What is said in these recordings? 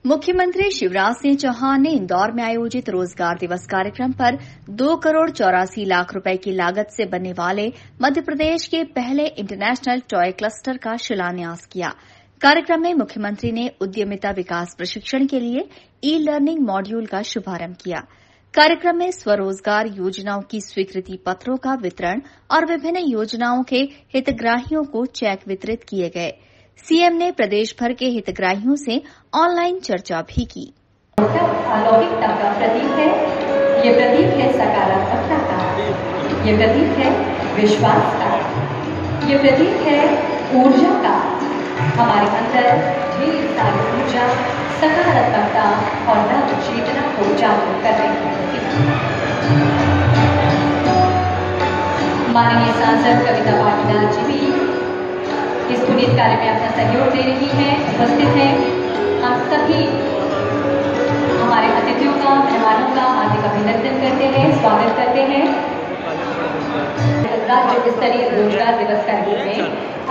मुख्यमंत्री शिवराज सिंह चौहान ने इंदौर में आयोजित रोजगार दिवस कार्यक्रम पर 2 करोड़ 84 लाख रुपए की लागत से बनने वाले मध्य प्रदेश के पहले इंटरनेशनल टॉय क्लस्टर का शिलान्यास किया। कार्यक्रम में मुख्यमंत्री ने उद्यमिता विकास प्रशिक्षण के लिए ई लर्निंग मॉड्यूल का शुभारंभ किया। कार्यक्रम में स्वरोजगार योजनाओं की स्वीकृति पत्रों का वितरण और विभिन्न योजनाओं के हितग्राहियों को चेक वितरित किए गए। सीएम ने प्रदेश भर के हितग्राहियों से ऑनलाइन चर्चा भी की। अलौकिकता का प्रतीक है, ये प्रतीक है सकारात्मकता का, ये प्रतीक है विश्वास का, ये प्रतीक है ऊर्जा का। हमारे अंदर ढेर सारी ऊर्जा, सकारात्मकता और नव चेतना को जागरूक करने की प्रतीक। माननीय सांसद कविता पाटीदार जी भी इस पुनीत कार्य में अपना सहयोग दे रही हैं, उपस्थित हैं। हम सभी हमारे अतिथियों का, मेहमानों का हार्दिक अभिनंदन करते हैं, स्वागत करते हैं। राज्य स्तरीय रोजगार दिवस कार्यक्रम में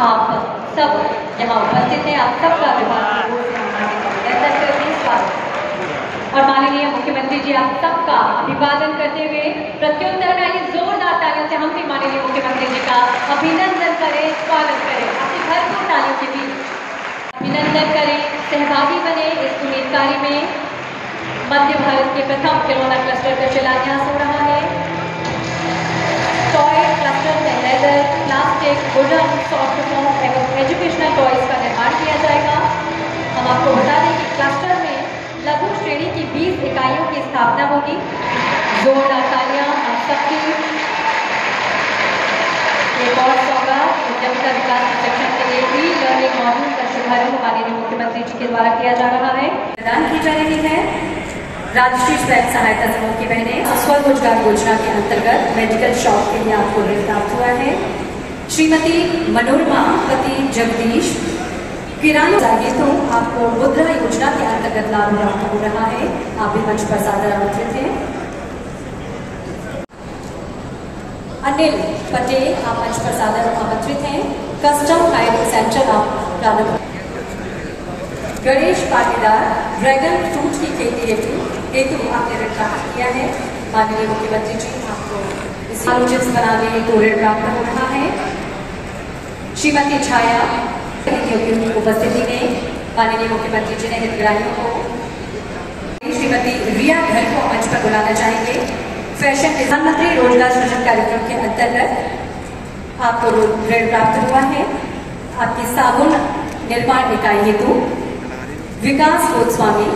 आप सब यहाँ उपस्थित हैं। आप सबका विभाग की ओर से हम हार्दिक अभिनंदन करते हैं, स्वागत। और माननीय मुख्यमंत्री जी आप सबका अभिवादन करते हुए प्रत्युत्तर का ये जोरदार तालियों से हम भी माननीय मुख्यमंत्री जी का अभिनंदन करें, स्वागत करें। अपनी भरपूर तालियों के बीच अभिनंदन करें, सहभागी बने इस पुनीत कार्य में। मध्य भारत के प्रथम खिलौना क्लस्टर का शिलान्यास हो रहा है। टॉय क्लस्टर में leather, plastic, wooden, soft foam एवं एजुकेशनल टॉयज का निर्माण किया जाएगा। हम आपको बता दें कि क्लस्टर में लघु श्रेणी की 20 इकाइयों की स्थापना होगी। जोरदार तालियां हम सबकी। एक और सौगात उद्यमिता विकास प्रशिक्षण के लिए ई लर्निंग मॉड्यूल का शुभारंभ माननीय मुख्यमंत्री जी के द्वारा किया जा रहा है, प्रदान की जा रही है। राष्ट्रीय स्वयं सहायता समूह की बहनें स्वरोजगार योजना के अंतर्गत मेडिकल शॉप के लिए आपको ऋण प्राप्त हुआ है। श्रीमती मनोरमा पति जगदीश किराना चाहिए तो आपको मुद्रा योजना के अंतर्गत लाभ प्राप्त हो रहा है। आप भी मंच पर सादर आमंत्रित हैं। अनिल पटेल आप मंच पर सादर आमंत्रित हैं। कस्टम हायरिंग सेंटर आप प्रारंभ। गणेश पाटीदार ड्रैगन फ्रूट की खेती हेतु आपने ऋण प्राप्त किया है। माननीय मुख्यमंत्री जी आपको इस आयोजन बनाने हेतु ऋण प्राप्त हो रहा है। श्रीमती छाया की उपस्थिति में माननीय मुख्यमंत्री जी ने हितग्राहियों को श्रीमती रिया घर को मंच पर बुलाना चाहेंगे। फैशन प्रधानमंत्री रोजगार सृजन कार्यक्रम के अंतर्गत आपको ऋण प्राप्त हुआ है। आपकी साबुन निर्माण इकाई हेतु विकास गोस्वामी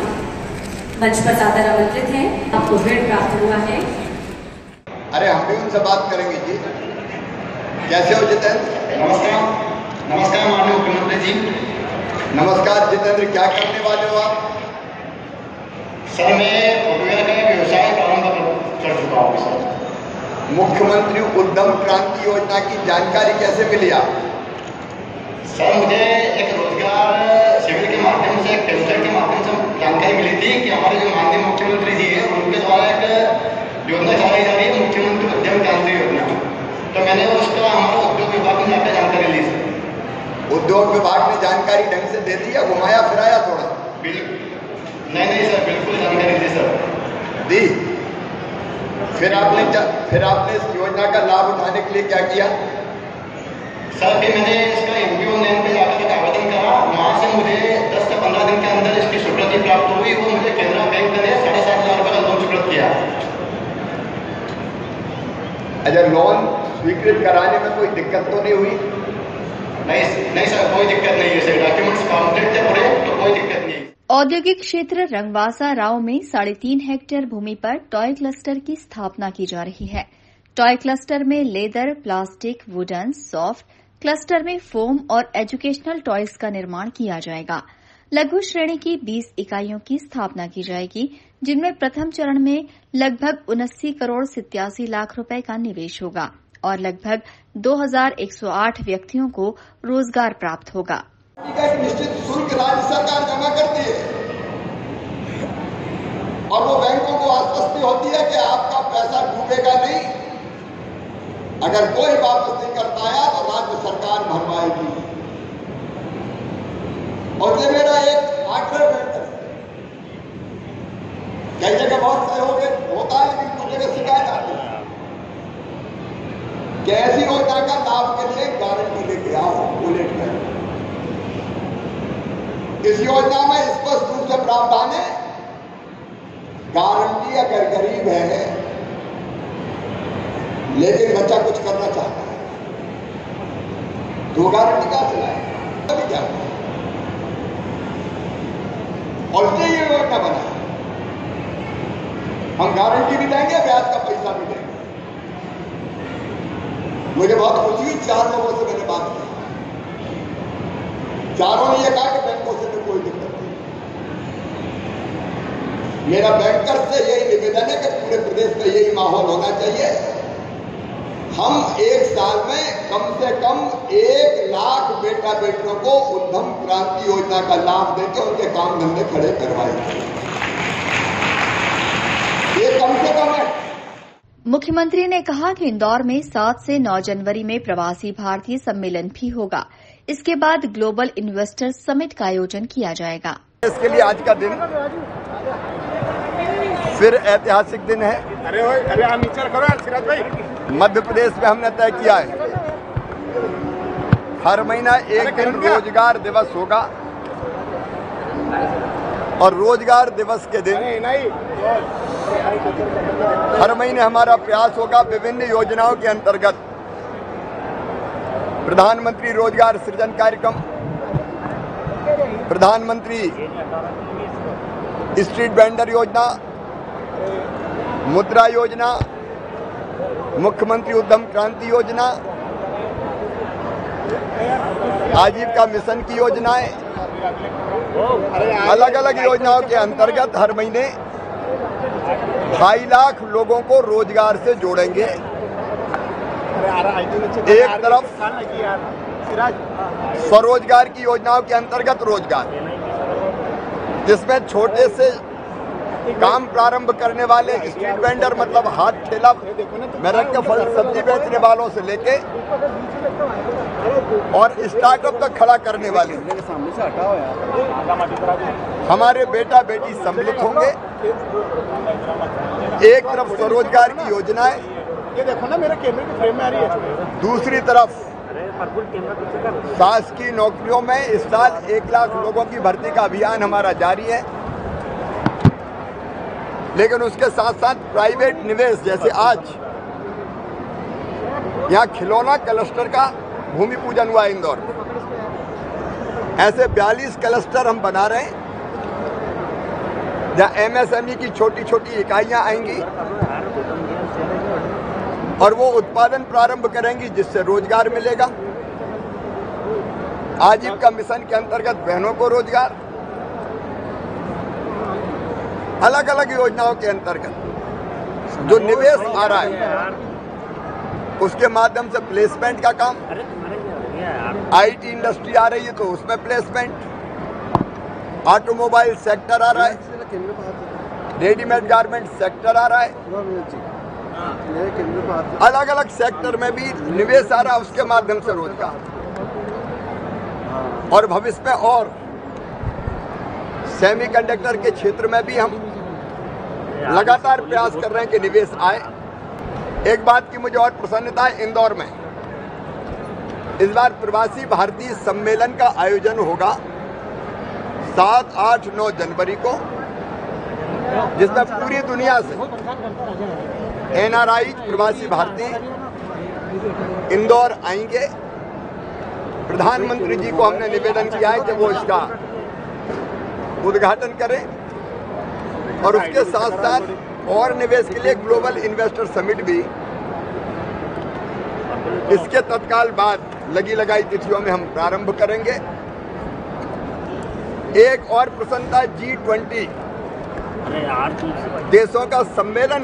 मंच पर सादर आमंत्रित हैं। आपको ऋण प्राप्त हुआ है। अरे हम भी उनसे बात करेंगे जी। कैसे हो जितेंद्र? नमस्कार। नमस्कार माननीय मुख्यमंत्री जी। नमस्कार जितेंद्र, क्या करने वाले हो आप? सर मैं फुटवेयर का व्यवसाय प्रारंभ कर चुका हूँ सर। मुख्यमंत्री उद्यम क्रांति योजना की जानकारी कैसे मिली आप? सर मुझे एक रोजगार शिविर के माध्यम से, एक वेबसाइट के माध्यम से जानकारी मिली थी कि हमारे जो माननीय मुख्यमंत्री जी है उनके द्वारा एक योजना चलाई जा रही है, मुख्यमंत्री उद्यम क्रांति योजना। तो मैंने उसका हमारा उद्योग विभाग में जाकर जानकारी ली सर। उद्योग विभाग ने जानकारी ढंग से दे दी या घुमाया फिराया थोड़ा? बिल्कुल नहीं सर, बिल्कुल जानकारी दी सर। दी। फिर आपने इस योजना का लाभ उठाने के लिए क्या किया? सर फिर मैंने इसका एमपीओ ऑनलाइन पे जाकर आवेदन करा। वहाँ से मुझे 10 से 15 दिन के अंदर इसकी स्वीकृति प्राप्त हुई। वो मुझे केनरा बैंक ने 7.5 लाख रुपए का लोन स्वीकृत किया। अच्छा, लोन स्वीकृत कराने में कोई दिक्कत तो नहीं हुई? नहीं सर, कोई दिक्कत नहीं है सर। डॉक्यूमेंट्स कंप्लीट थे पूरे, तो कोई दिक्कत नहीं। औद्योगिक क्षेत्र रंगवासा राव में 3.5 हेक्टेयर भूमि पर टॉय क्लस्टर की स्थापना की जा रही है। टॉय क्लस्टर में leather, plastic, wooden, soft, cluster में फोम और एजुकेशनल टॉयज का निर्माण किया जाएगा। लघु श्रेणी की 20 इकाइयों की स्थापना की जाएगी, जिनमें प्रथम चरण में लगभग 79 करोड़ 87 लाख रुपए का निवेश होगा और लगभग 2108 व्यक्तियों को रोजगार प्राप्त होगा। एक निश्चित शुल्क राज्य सरकार जमा करती है और वो बैंकों को आश्वस्ति होती है कि आपका पैसा डूबेगा नहीं। अगर कोई वापस नहीं कर पाया तो राज्य सरकार भरवाएगी। और ये मेरा एक आग्रह है कि ऐसी योजना का लाभ के लिए गारंटी लेके आओ, बुलेट में। इस योजना में स्पष्ट रूप से प्रावधान है, गारंटी अगर गरीब है लेकिन बच्चा कुछ करना चाहता है तो गारंटी कहां से लाएगा? अभी क्या और इसलिए ये योजना बना, हम गारंटी भी देंगे, ब्याज का पैसा भी देंगे। मुझे बहुत खुशी हुई, 4 लोगों से मैंने बात की, चारों ने यह कहा कि बैंकों से तो कोई दिक्कत नहीं। मेरा बैंकर से यही निवेदन है कि पूरे प्रदेश में यही माहौल होना चाहिए। हम एक साल में कम से कम 1 लाख बेटा बेटियों को उद्यम क्रांति योजना का लाभ देकर उनके काम धंधे खड़े करवाएंगे। ये कम से कम है। मुख्यमंत्री ने कहा कि इंदौर में 7 से 9 जनवरी में प्रवासी भारतीय सम्मेलन भी होगा। इसके बाद ग्लोबल इन्वेस्टर समिट का आयोजन किया जाएगा। इसके लिए आज का दिन फिर ऐतिहासिक दिन है। अरे हम नीचे करो यार सिराज भाई। मध्य प्रदेश में हमने तय किया है हर महीना एक दिन रोजगार दिवस होगा और रोजगार दिवस के दिन हर महीने हमारा प्रयास होगा विभिन्न योजनाओं के अंतर्गत प्रधानमंत्री रोजगार सृजन कार्यक्रम, प्रधानमंत्री स्ट्रीट वेंडर योजना, मुद्रा योजना, मुख्यमंत्री उद्यम क्रांति योजना, आजीविका मिशन की योजनाएं, अलग अलग योजनाओं के अंतर्गत हर महीने 2.5 लाख लोगों को रोजगार से जोड़ेंगे। एक तरफ स्वरोजगार की योजनाओं के अंतर्गत रोजगार, जिसमें छोटे से काम प्रारंभ करने वाले स्ट्रीट वेंडर मतलब हाथ ठेला में रख के फल सब्जी बेचने वालों से लेके और स्टार्टअप तक खड़ा करने वाले हमारे बेटा बेटी सम्मिलित होंगे। एक तरफ स्वरोजगार की योजनाएं, ये देखो ना मेरे कैमरे की फ्रेम में आ रही है। दूसरी तरफ शासकीय नौकरियों में इस साल 1 लाख लोगों की भर्ती का अभियान हमारा जारी है, लेकिन उसके साथ साथ प्राइवेट निवेश, जैसे आज यहाँ खिलौना क्लस्टर का भूमि पूजन हुआ इंदौर में, ऐसे 42 क्लस्टर हम बना रहे हैं जहाँ MSME की छोटी छोटी इकाइयां आएंगी और वो उत्पादन प्रारंभ करेंगी, जिससे रोजगार मिलेगा। आजीविका मिशन के अंतर्गत बहनों को रोजगार, अलग अलग योजनाओं के अंतर्गत जो निवेश आ रहा है उसके माध्यम से प्लेसमेंट का काम, IT इंडस्ट्री आ रही है तो उसमें प्लेसमेंट, ऑटोमोबाइल सेक्टर आ रहा है, रेडीमेड गारमेंट सेक्टर आ रहा है, अलग अलग सेक्टर में भी निवेश आ रहा है, उसके माध्यम से रोजगार। और भविष्य में और सेमीकंडक्टर के क्षेत्र में भी हम लगातार प्रयास कर रहे हैं कि निवेश आए। एक बात की मुझे और प्रसन्नता है, इंदौर में इस बार प्रवासी भारतीय सम्मेलन का आयोजन होगा 7, 8, 9 जनवरी को, जिसमें पूरी दुनिया से NRI प्रवासी भारतीय इंदौर आएंगे। प्रधानमंत्री जी को हमने निवेदन किया है कि वो इसका उद्घाटन करें और उसके साथ साथ और निवेश के लिए ग्लोबल इन्वेस्टर समिट भी इसके तत्काल बाद लगी लगाई तिथियों में हम प्रारंभ करेंगे। एक और प्रसन्नता, G20 देशों का सम्मेलन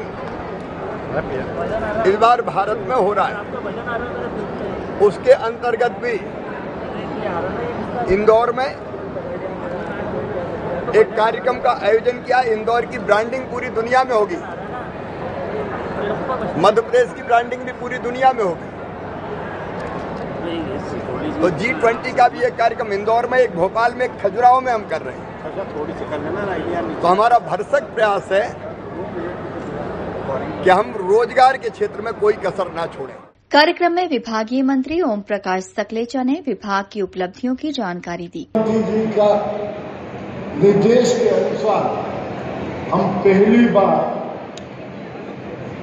इस बार भारत में हो रहा है, उसके अंतर्गत भी इंदौर में एक कार्यक्रम का आयोजन किया। इंदौर की ब्रांडिंग पूरी दुनिया में होगी, मध्य प्रदेश की ब्रांडिंग भी पूरी दुनिया में होगी। तो G20 का भी एक कार्यक्रम इंदौर में, एक भोपाल में, एक खजुराहो में हम कर रहे हैं। तो हमारा भरसक प्रयास है कि हम रोजगार के क्षेत्र में कोई कसर ना छोड़ें। कार्यक्रम में विभागीय मंत्री ओम प्रकाश सकलेचा ने विभाग की उपलब्धियों की जानकारी दी। जी का निर्देश के अनुसार हम पहली बार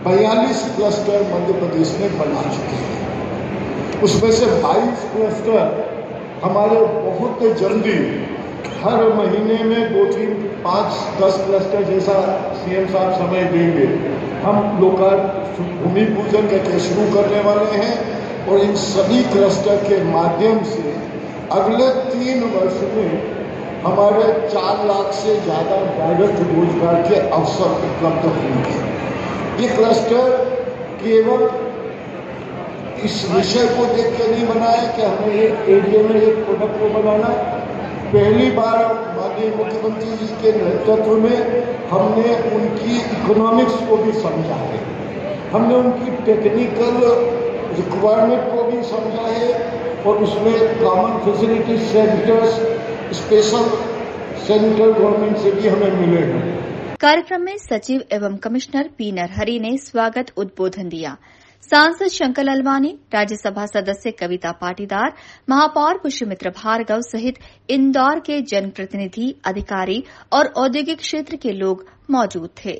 42 क्लस्टर मध्य प्रदेश में बना चुके हैं। उसमें से 22 क्लस्टर हमारे बहुत जल्दी हर महीने में 2, 3, 5, 10 क्लस्टर जैसा सीएम साहब समय देंगे। हम भूमि पूजन करके शुरू करने वाले हैं और इन सभी क्लस्टर के माध्यम से अगले 3 वर्ष में हमारे 4 लाख से ज्यादा डायरेक्ट रोजगार के अवसर उपलब्ध होंगे। ये क्लस्टर केवल इस विषय को देख के नहीं बनाया कि हमें एक एरिया में एक प्रोडक्ट को बनाना। पहली बार माननीय मुख्यमंत्री जी के नेतृत्व में हमने उनकी इकोनॉमिक्स को भी समझा है, हमने उनकी टेक्निकल रिक्वायरमेंट को भी समझा है और उसमें common facility centres special central government से भी हमें मिले हैं। कार्यक्रम में सचिव एवं कमिश्नर पी नरहरि ने स्वागत उद्बोधन दिया। सांसद शंकर ललवानी, राज्यसभा सदस्य कविता पाटीदार, महापौर पुष्यमित्र भार्गव सहित इंदौर के जनप्रतिनिधि, अधिकारी और औद्योगिक क्षेत्र के लोग मौजूद थे।